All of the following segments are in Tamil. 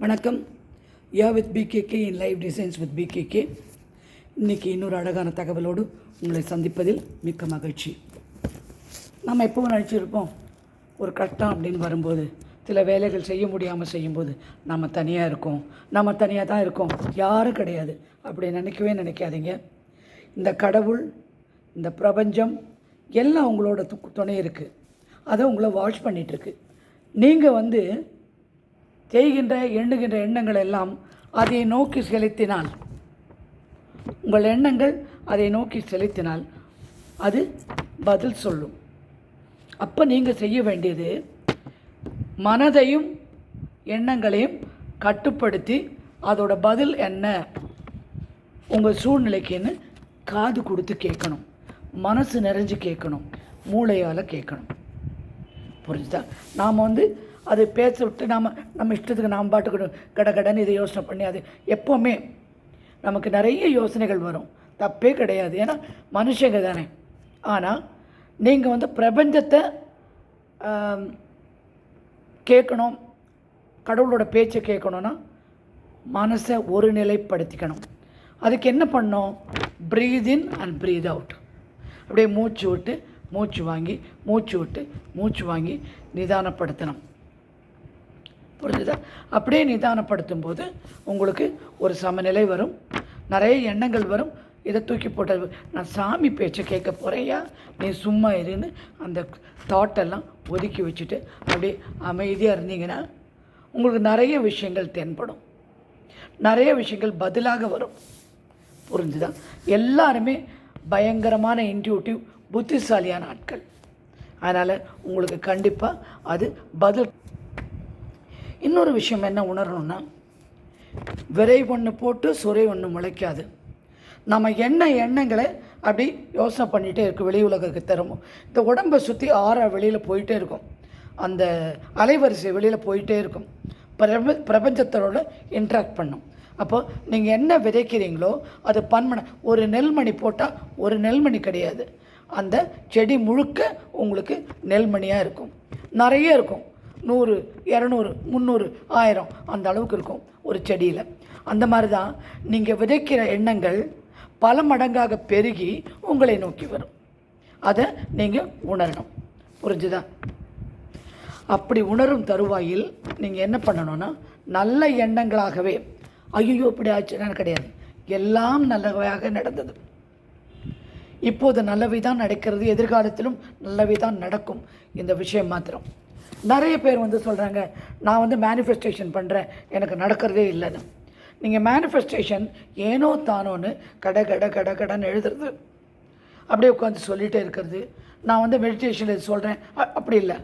வணக்கம். யா with PKK in live designs with PKK. இன்றைக்கி இன்னொரு அழகான தகவலோடு உங்களை சந்திப்பதில் மிக்க மகிழ்ச்சி. நம்ம எப்பவும் நினச்சிருப்போம், ஒரு கட்டம் அப்படின்னு வரும்போது சில வேலைகள் செய்ய முடியாமல் செய்யும்போது நம்ம தனியாக இருக்கோம், நம்ம தனியாக தான் இருக்கோம், யாரும் கிடையாது அப்படி நினைக்கவே நினைக்காதீங்க. இந்த கடவுள், இந்த பிரபஞ்சம் எல்லாம் உங்களோட துணை இருக்குது. அதை உங்களை வாட்ச் பண்ணிகிட்ருக்கு. நீங்கள் செய்கின்ற எண்ணுகின்ற எண்ணங்கள் எல்லாம் அதை நோக்கி செலுத்தினால், உங்கள் எண்ணங்கள் அதை நோக்கி செலுத்தினால் அது பதில் சொல்லும். அப்போ நீங்கள் செய்ய வேண்டியது, மனதையும் எண்ணங்களையும் கட்டுப்படுத்தி அதோட பதில் என்ன, உங்கள் சூழ்நிலைக்குன்னு காது கொடுத்து கேட்கணும், மனசு நிறைஞ்சு கேட்கணும், மூளையால் கேட்கணும். புரிஞ்சுதா? நாம் அது பேச விட்டு நம்ம இஷ்டத்துக்கு நாம் பாட்டுக்கணும் கடன்னு இதை யோசனை பண்ணி, அது எப்போவுமே நமக்கு நிறைய யோசனைகள் வரும், தப்பே கிடையாது, ஏன்னா மனுஷங்க தானே. ஆனால் நீங்கள் பிரபஞ்சத்தை கேட்கணும், கடவுளோட பேச்சை கேட்கணுன்னா மனசை ஒரு நிலைப்படுத்திக்கணும். அதுக்கு என்ன பண்ணோம்? Breathe in and breathe out. அப்படியே மூச்சு விட்டு மூச்சு வாங்கி, மூச்சு விட்டு மூச்சு வாங்கி நிதானப்படுத்தணும். புரிஞ்சுதா? அப்படியே நிதானப்படுத்தும் போது உங்களுக்கு ஒரு சமநிலை வரும், நிறைய எண்ணங்கள் வரும். இதை தூக்கி போட்டது, நான் சாமி பேச்சை கேட்க போகிறேயா, நீ சும்மா இருன்னு அந்த தாட்டெல்லாம் ஒதுக்கி வச்சுட்டு அப்படியே அமைதியாக இருந்தீங்கன்னா உங்களுக்கு நிறைய விஷயங்கள் தென்படும், நிறைய விஷயங்கள் பதிலாக வரும். புரிஞ்சுதா? எல்லாருமே பயங்கரமான இன்ட்யூட்டிவ் புத்திசாலியான ஆட்கள். அதனால் உங்களுக்கு கண்டிப்பாக அது பதில். இன்னொரு விஷயம் என்ன உணரணும்னா, விரை ஒன்று போட்டு சுரை ஒன்று முளைக்காது. நம்ம எண்ணங்களை அப்படி யோசனை பண்ணிகிட்டே இருக்கும், வெளி உலகத்துக்கு தருமோ. இந்த உடம்பை சுற்றி வெளியில் போயிட்டே இருக்கும், அந்த அலைவரிசை வெளியில் போயிட்டே இருக்கும், பிரபஞ்சத்தோட இன்ட்ராக்ட் பண்ணும். அப்போது நீங்கள் என்ன விதைக்கிறீங்களோ அது பன்மனை. ஒரு நெல்மணி போட்டால் ஒரு நெல்மணி கிடையாது, அந்த செடி முழுக்க உங்களுக்கு நெல்மணியாக இருக்கும், நிறைய இருக்கும், 100, 200, 300, 1000 அந்த அளவுக்கு இருக்கும் ஒரு செடியில். அந்த மாதிரி தான் நீங்கள் விதைக்கிற எண்ணங்கள் பல மடங்காக பெருகி உங்களை நோக்கி வரும். அதை நீங்கள் உணரணும். புரிஞ்சுதா? அப்படி உணரும் தருவாயில் நீங்கள் என்ன பண்ணணும்னா, நல்ல எண்ணங்களாகவே, ஐயோ இப்படி ஆச்சுன்னு கிடையாது, எல்லாம் நல்லவையாக நடந்தது, இப்போது நல்லவை தான் நடக்கிறது, எதிர்காலத்திலும் நல்லவை தான் நடக்கும், இந்த விஷயம் மாத்திரம். நிறைய பேர் சொல்கிறாங்க, நான் மேனிஃபெஸ்டேஷன் பண்ணுறேன், எனக்கு நடக்கிறதே இல்லைன்னு. நீங்கள் மேனிஃபெஸ்டேஷன் ஏனோ தானோன்னு கடன்னு எழுதுறது, அப்படியே உட்காந்து சொல்லிகிட்டே இருக்கிறது, நான் மெடிடேஷனில் சொல்கிறேன், அப்படி இல்லை.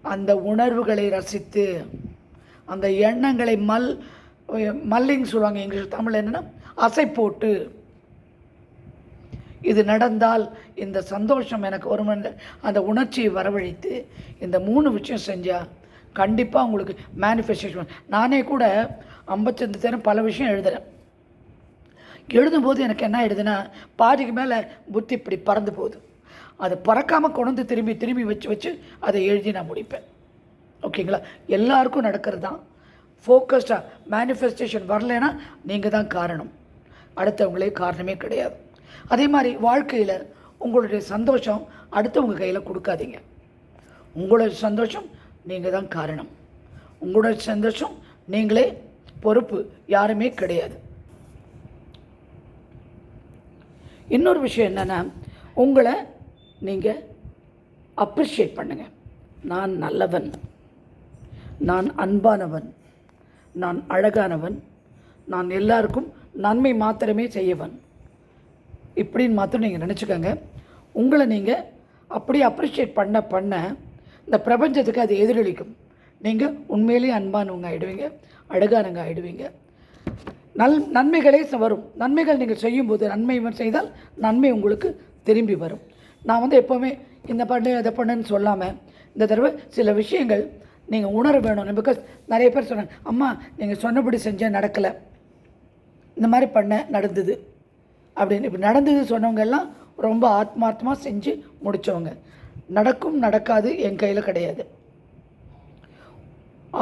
அந்த உணர்வுகளை ரசித்து, அந்த எண்ணங்களை மல்லிங் சொல்லுவாங்க இங்கிலீஷ், தமிழ் என்னென்னா அசை போட்டு, இது நடந்தால் இந்த சந்தோஷம் எனக்கு வரும், அந்த உணர்ச்சியை வரவழைத்து இந்த 3 விஷயம் செஞ்சால் கண்டிப்பாக உங்களுக்கு மேனிஃபெஸ்டேஷன். நானே கூட 55 தேரம் பல விஷயம் எழுதுகிறேன். எழுதும்போது எனக்கு என்ன ஆகிடுதுன்னா, பாதிக்கு மேலே புத்தி இப்படி பறந்து போகுது. அது பறக்காமல் கொண்டு திரும்பி வச்சு அதை எழுதி நான் முடிப்பேன். ஓகேங்களா? எல்லாருக்கும் நடக்கிறது தான். ஃபோக்கஸ்டாக மேனிஃபெஸ்டேஷன் வரலைன்னா நீங்கள் தான் காரணம், அடுத்தவங்களே காரணமே கிடையாது. அதே மாதிரி வாழ்க்கையில் உங்களுடைய சந்தோஷம் அடுத்தவங்க கையில் கொடுக்காதீங்க. உங்களுடைய சந்தோஷம் நீங்கள் தான் காரணம், உங்களுடைய சந்தோஷம் நீங்களே பொறுப்பு, யாருமே கிடையாது. இன்னொரு விஷயம் என்னென்னா, உங்களை நீங்கள் அப்ரிஷியேட் பண்ணுங்கள். நான் நல்லவன், நான் அன்பானவன், நான் அழகானவன், நான் எல்லாருக்கும் நன்மை மாத்திரமே செய்யவன், இப்படின்னு மாத்திரம் நீங்கள் நினச்சிக்கோங்க. உங்களை நீங்கள் அப்படி அப்ரிஷியேட் பண்ண இந்த பிரபஞ்சத்துக்கு அது எதிரொலிக்கும். நீங்கள் உண்மையிலேயே அன்பானவங்க ஆகிடுவீங்க, அழகானவங்க ஆகிடுவீங்க. நன்மைகளே வரும். நன்மைகள் நீங்கள் செய்யும்போது, நன்மை செய்தால் நன்மை உங்களுக்கு திரும்பி வரும். நான் எப்போவுமே இந்த பண்ணு அதை பண்ணுன்னு சொல்லாமல், இந்த தடவை சில விஷயங்கள் நீங்கள் உணர வேணும். பிகாஸ் நிறைய பேர் சொன்னாங்க, அம்மா நீங்கள் சொன்னபடி செஞ்சேன் நடக்கலை, இந்த மாதிரி பண்ண நடந்தது அப்படின்னு. இப்போ நடந்தது சொன்னவங்க எல்லாம் ரொம்ப ஆத்மார்த்தமாக செஞ்சு முடித்தவங்க. நடக்கும் நடக்காது என் கையில் கிடையாது.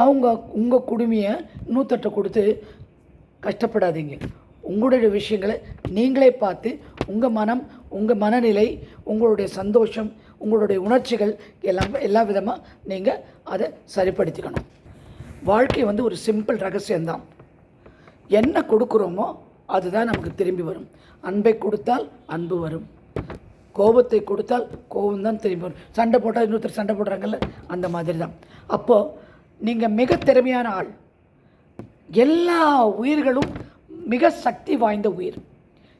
அவங்க உங்கள் குடுமையை இன்னொருத்தட்ட கொடுத்து கஷ்டப்படாதீங்க. உங்களுடைய விஷயங்களை நீங்களே பார்த்து உங்கள் மனம், உங்கள் மனநிலை, உங்களுடைய சந்தோஷம், உங்களுடைய உணர்ச்சிகள் எல்லா விதமாக நீங்கள் அதை சரிப்படுத்திக்கணும். வாழ்க்கை வந்து ஒரு சிம்பிள் ரகசியம்தான். என்ன கொடுக்குறோமோ அதுதான் நமக்கு திரும்பி வரும். அன்பை கொடுத்தால் அன்பு வரும், கோபத்தை கொடுத்தால் கோபம்தான் திரும்பி வரும். சண்டை போட்டால் இன்னொருத்தர் சண்டை போடுறாங்கல்ல, அந்த மாதிரி தான். அப்போது நீங்கள் மிக திறமையான ஆள். எல்லா உயிர்களும் மிக சக்தி வாய்ந்த உயிர்.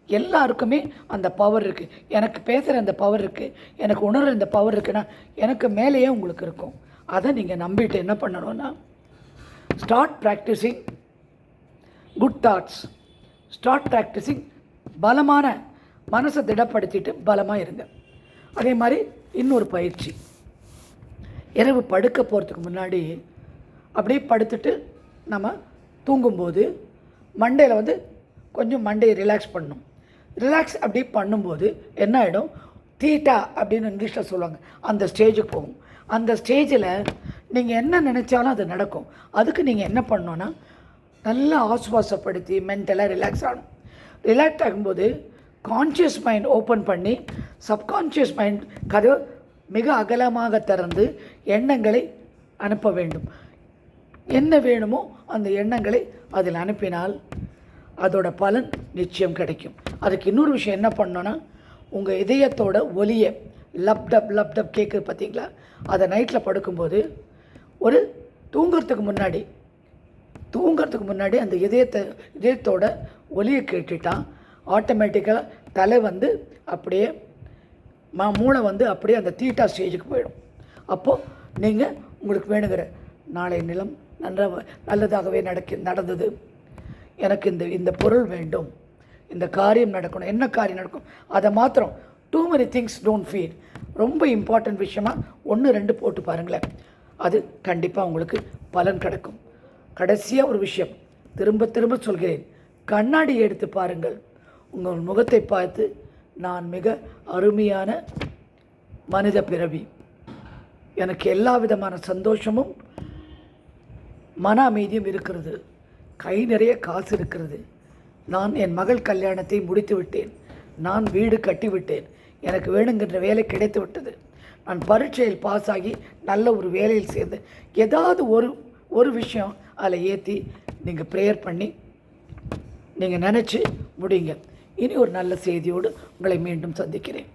எல்லாருக்குமே அந்த பவர் இருக்குது. எனக்கு பேசுகிற அந்த பவர் இருக்குது, எனக்கு உணர்கிற இந்த பவர் இருக்குன்னா எனக்கு மேலேயே உங்களுக்கு இருக்கும். அதை நீங்கள் நம்பிட்டு என்ன பண்ணணும்னா, start practising good thoughts, start practising பலமான மனசை திடப்படுத்திட்டு பலமாக இருங்க. அதே மாதிரி இன்னொரு பயிற்சி, இரவு படுக்க போகிறதுக்கு முன்னாடி அப்படியே படுத்துட்டு நம்ம தூங்கும்போது மண்டையில் வந்து கொஞ்சம் மண்டையை ரிலாக்ஸ் பண்ணணும். ரிலாக்ஸ் அப்படி பண்ணும்போது என்ன ஆகிடும், தீட்டா அப்படின்னு இங்கிலீஷில் சொல்லுவாங்க, அந்த ஸ்டேஜுக்கு போகும். அந்த ஸ்டேஜில் நீங்கள் என்ன நினச்சாலும் அது நடக்கும். அதுக்கு நீங்கள் என்ன பண்ணணுன்னா, நல்லா ஆசுவாசப்படுத்தி மென்டலாக ரிலாக்ஸ் ஆகணும். ரிலாக்ஸ் ஆகும்போது கான்ஷியஸ் மைண்ட் ஓப்பன் பண்ணி சப்கான்ஷியஸ் மைண்ட் கதவு மிக அகலமாக திறந்து எண்ணங்களை அனுப்ப வேண்டும். என்ன வேணுமோ அந்த எண்ணங்களை அதில் அனுப்பினால் அதோட பலன் நிச்சயம் கிடைக்கும். அதுக்கு இன்னொரு விஷயம் என்ன பண்ணோன்னா, உங்கள் இதயத்தோட ஒலியை லப்டப் கேட்குது பார்த்தீங்களா, அதை நைட்டில் படுக்கும்போது ஒரு தூங்குறதுக்கு முன்னாடி அந்த இதயத்தோட ஒலியை கேட்டுட்டால் ஆட்டோமேட்டிக்காக தலை வந்து அப்படியே மூளை வந்து அப்படியே அந்த தீட்டா ஸ்டேஜுக்கு போயிடும். அப்போது நீங்கள் உங்களுக்கு வேணுங்கிற நாளை நிலம் நல்லதாகவே நடந்தது, எனக்கு இந்த பொருள் வேண்டும், இந்த காரியம் நடக்கணும், என்ன காரியம் நடக்கும் அதை மாத்திரம். Too many things don't feel. ரொம்ப இம்பார்ட்டன்ட் விஷயமாக 1-2 போட்டு பாருங்களேன், அது கண்டிப்பாக உங்களுக்கு பலன் கிடைக்கும். கடைசியாக ஒரு விஷயம் திரும்ப சொல்கிறேன், கண்ணாடி எடுத்து பாருங்கள். உங்கள் முகத்தை பார்த்து, நான் மிக அருமையான மனித பிறவி, எனக்கு எல்லா விதமான சந்தோஷமும் மன அமைதியும் இருக்கிறது, கை நிறைய காசு இருக்கிறது, நான் என் மகள் கல்யாணத்தை முடித்து விட்டேன், நான் வீடு கட்டிவிட்டேன், எனக்கு வேணுங்கிற வேலை கிடைத்து விட்டது, நான் பரீட்சையில் பாஸ் ஆகி நல்ல ஒரு வேலையில் சேர்ந்து, ஏதாவது ஒரு விஷயம் அதில் ஏற்றி நீங்கள் ப்ரேயர் பண்ணி நீங்கள் நினச்சி முடிங்க. இனி ஒரு நல்ல செய்தியோடு உங்களை மீண்டும் சந்திக்கிறேன்.